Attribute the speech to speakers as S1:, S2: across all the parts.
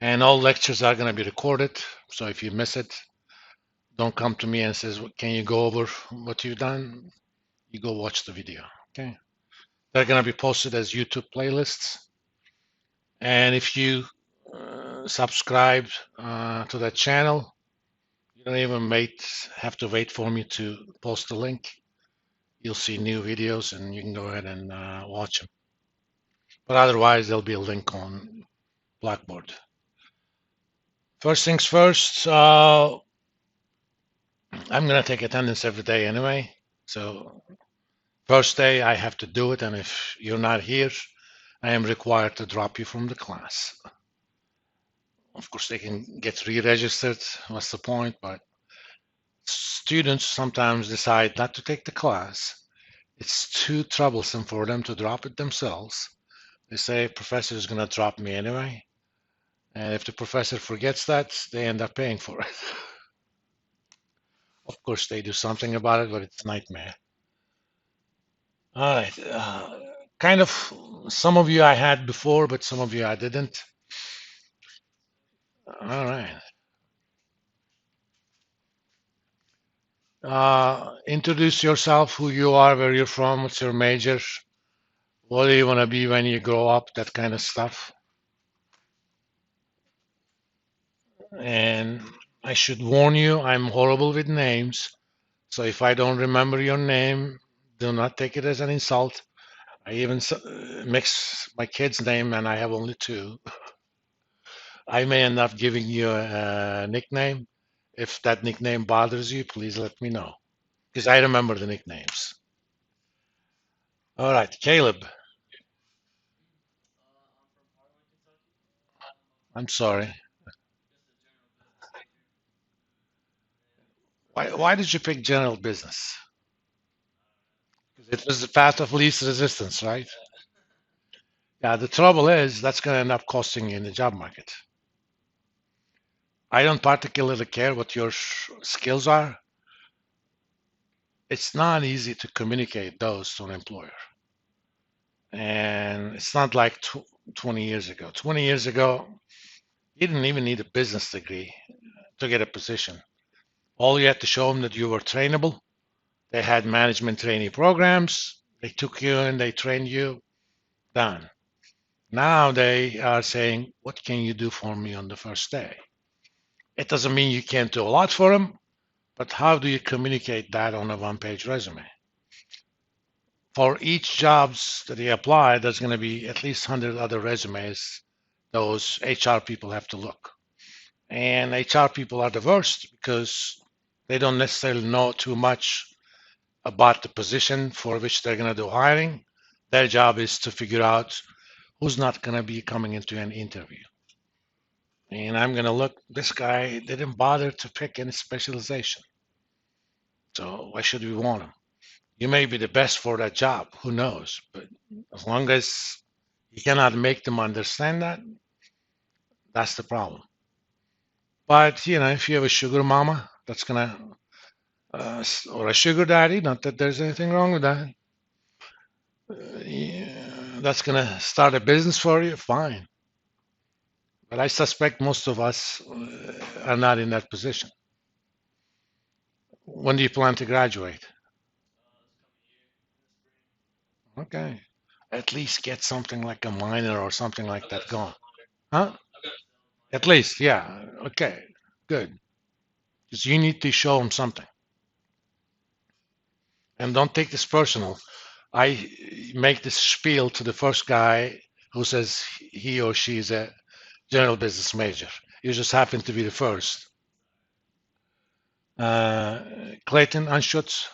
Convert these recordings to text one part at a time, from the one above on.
S1: And all lectures are going to be recorded. So if you miss it, don't come to me and says, "Can you go over what you've done?" You go watch the video. Okay. They're going to be posted as YouTube playlists. And if you subscribe to that channel, you don't even have to wait for me to post the link. You'll see new videos and you can go ahead and watch them. But otherwise, there'll be a link on Blackboard. First things first, I'm going to take attendance every day anyway. So, first day, I have to do it. And if you're not here, I am required to drop you from the class. Of course, they can get re-registered. What's the point? But students sometimes decide not to take the class. It's too troublesome for them to drop it themselves. They say, professor is going to drop me anyway. And if the professor forgets that, they end up paying for it. Of course, they do something about it, but it's a nightmare. All right. Kind of some of you I had before, but some of you I didn't. All right. Introduce yourself, who you are, where you're from, what's your major, what do you want to be when you grow up, that kind of stuff. And I should warn you, I'm horrible with names. So if I don't remember your name, do not take it as an insult. I even mix my kid's name and I have only two. I may end up giving you a nickname. If that nickname bothers you, please let me know because I remember the nicknames. All right, Caleb, I'm sorry. Why did you pick general business? It was the path of least resistance, right? Yeah, the trouble is that's going to end up costing you in the job market. I don't particularly care what your skills are. It's not easy to communicate those to an employer. And it's not like 20 years ago. 20 years ago, you didn't even need a business degree to get a position. All you had to show them that you were trainable. They had management trainee programs. They took you and they trained you. Done. Now they are saying, what can you do for me on the first day? It doesn't mean you can't do a lot for them, but how do you communicate that on a one-page resume? For each jobs that they apply, there's going to be at least 100 other resumes those HR people have to look. And HR people are the worst because they don't necessarily know too much about the position for which they're going to do hiring. Their job is to figure out who's not going to be coming into an interview. And I'm going to look, this guy didn't bother to pick any specialization. So why should we want him? You may be the best for that job, who knows? But as long as you cannot make them understand that, that's the problem. But if you have a sugar mama that's gonna, or a sugar daddy, not that there's anything wrong with that, yeah, that's gonna start a business for you, fine. But I suspect most of us are not in that position. When do you plan to graduate? Okay. At least get something like a minor or something like that going. Huh? At least, yeah. Okay. Good. Because you need to show them something. And don't take this personal. I make this spiel to the first guy who says he or she is a general business major. You just happen to be the first. Clayton Anschutz.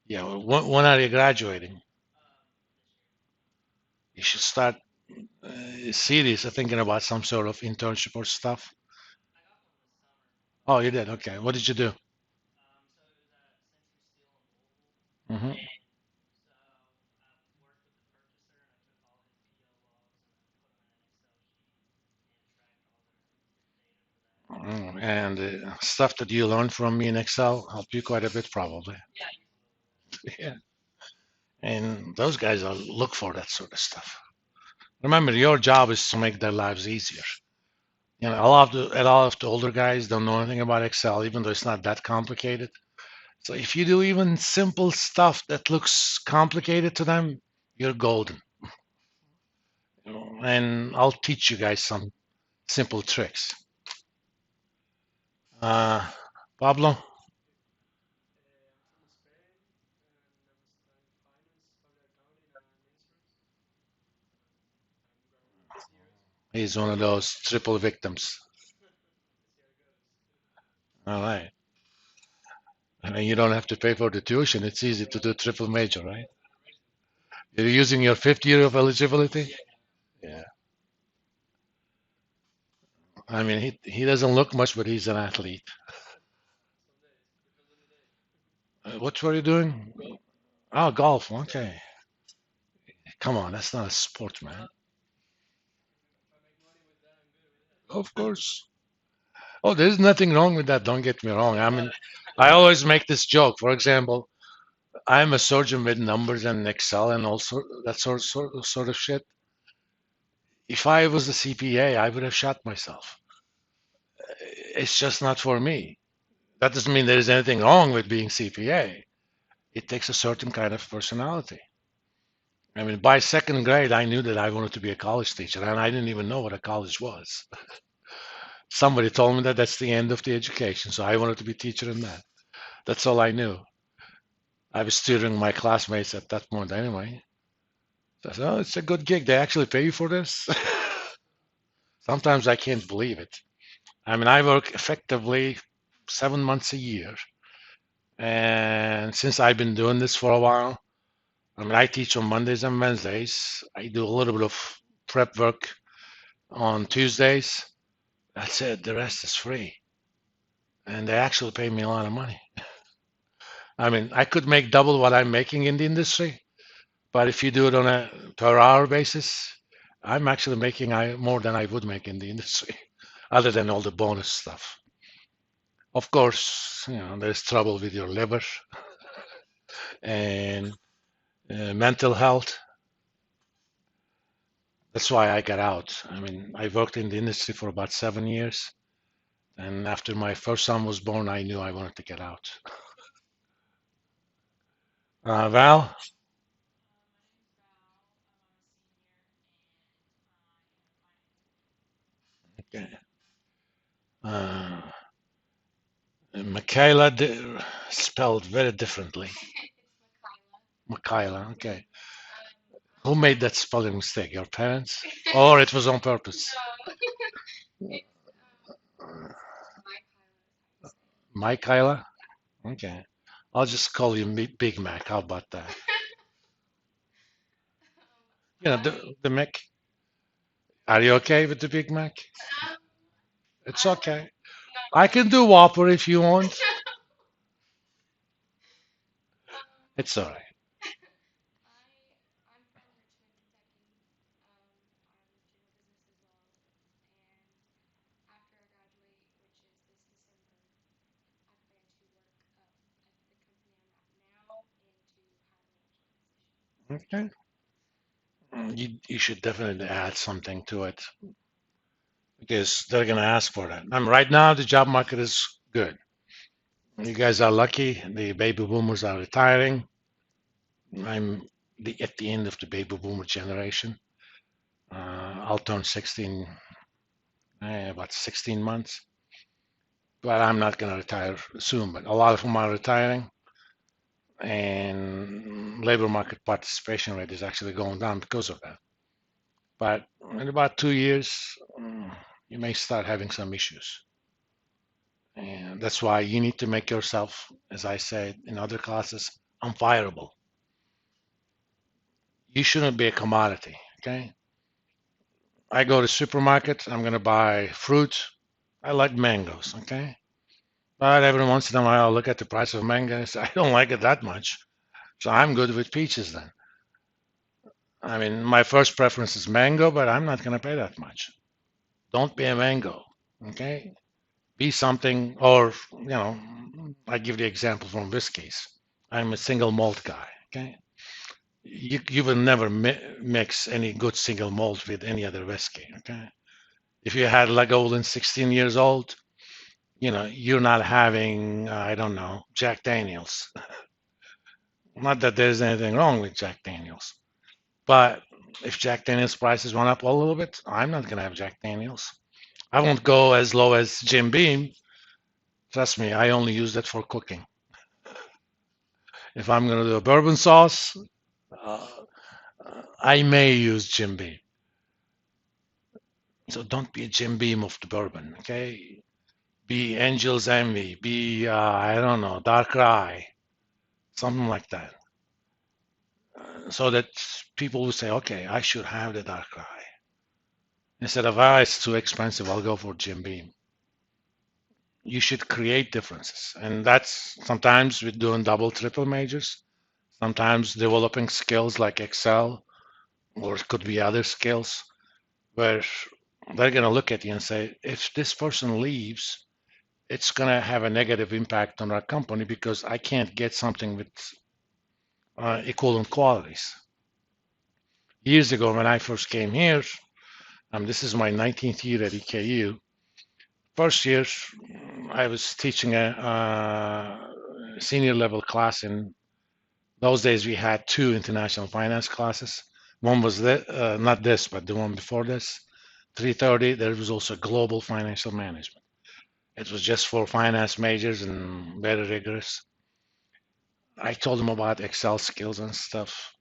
S1: Yeah, when are you graduating? You should start serious thinking about some sort of internship or stuff. Oh, you did? Okay. What did you do? Hmm. And stuff that you learn from me in Excel help you quite a bit, probably. Yeah. And those guys will look for that sort of stuff. Remember, your job is to make their lives easier. You know, a lot of the older guys don't know anything about Excel, even though it's not that complicated. So if you do even simple stuff that looks complicated to them, you're golden. You know, and I'll teach you guys some simple tricks. Uh, Pablo, he's one of those triple victims. All right. And you don't have to pay for the tuition. It's easy to do triple major, right? You're using your fifth year of eligibility? Yeah. I mean, he doesn't look much, but he's an athlete. What were you doing? Oh, golf. Okay. Come on, that's not a sport, man. Of course. Oh, there's nothing wrong with that. Don't get me wrong. I mean, I always make this joke. For example, I'm a surgeon with numbers and Excel and all that sort of shit. If I was a CPA, I would have shot myself. It's just not for me. That doesn't mean there is anything wrong with being CPA. It takes a certain kind of personality. I mean, by second grade, I knew that I wanted to be a college teacher, and I didn't even know what a college was. Somebody told me that that's the end of the education, so I wanted to be a teacher in that. That's all I knew. I was tutoring my classmates at that point anyway. So I said, oh, it's a good gig. They actually pay you for this? Sometimes I can't believe it. I mean, I work effectively 7 months a year. And since I've been doing this for a while, I mean, I teach on Mondays and Wednesdays. I do a little bit of prep work on Tuesdays. That's it. The rest is free. And they actually pay me a lot of money. I mean, I could make double what I'm making in the industry, but if you do it on a per hour basis, I'm actually making more than I would make in the industry, other than all the bonus stuff. Of course, there's trouble with your liver and mental health. That's why I got out. I mean, I worked in the industry for about 7 years, and after my first son was born, I knew I wanted to get out. Val? Okay. Uh, Michaela, spelled very differently. Michaela, okay. Who made that spelling mistake? Your parents? Or it was on purpose? Michaela? Okay. I'll just call you Big Mac. How about that? The Mac. Are you okay with the Big Mac? It's okay. I can do Whopper if you want. It's all right. Okay. You should definitely add something to it because they're going to ask for that. Right now, the job market is good. You guys are lucky. The baby boomers are retiring. I'm at the end of the baby boomer generation. I'll turn 16 about 16 months, but I'm not going to retire soon. But a lot of them are retiring, and labor market participation rate is actually going down because of that. But in about 2 years, you may start having some issues. And that's why you need to make yourself, as I said in other classes, unfireable. You shouldn't be a commodity, okay? I go to supermarket, I'm gonna buy fruit. I like mangoes, okay? But every once in a while, I'll look at the price of mangoes. I don't like it that much, so I'm good with peaches then. I mean, my first preference is mango, but I'm not gonna pay that much. Don't be a mango, okay? Be something, or I give the example from whiskeys. I'm a single malt guy. Okay, you will never mix any good single malt with any other whiskey. Okay, if you had Lagavulin 16 years old, you're not having, I don't know, Jack Daniels. Not that there's anything wrong with Jack Daniels, but if Jack Daniels prices went up a little bit, I'm not gonna have Jack Daniels. I won't go as low as Jim Beam. Trust me, I only use that for cooking. If I'm gonna do a bourbon sauce, uh, I may use Jim Beam. So don't be a Jim Beam of the bourbon, okay? Be Angel's Envy, be I don't know, Dark Rye, something like that, so that people will say, okay, I should have the Dark Rye instead of it's too expensive, I'll go for Jim Beam. You should create differences, and that's sometimes with doing double, triple majors, sometimes developing skills like Excel, or it could be other skills where they're going to look at you and say, if this person leaves, it's going to have a negative impact on our company because I can't get something with equivalent qualities. Years ago, when I first came here, this is my 19th year at EKU. First year, I was teaching a senior level class. In those days, we had two international finance classes. One was not this, but the one before this. 3:30, there was also global financial management. It was just for finance majors and very rigorous. I told them about Excel skills and stuff.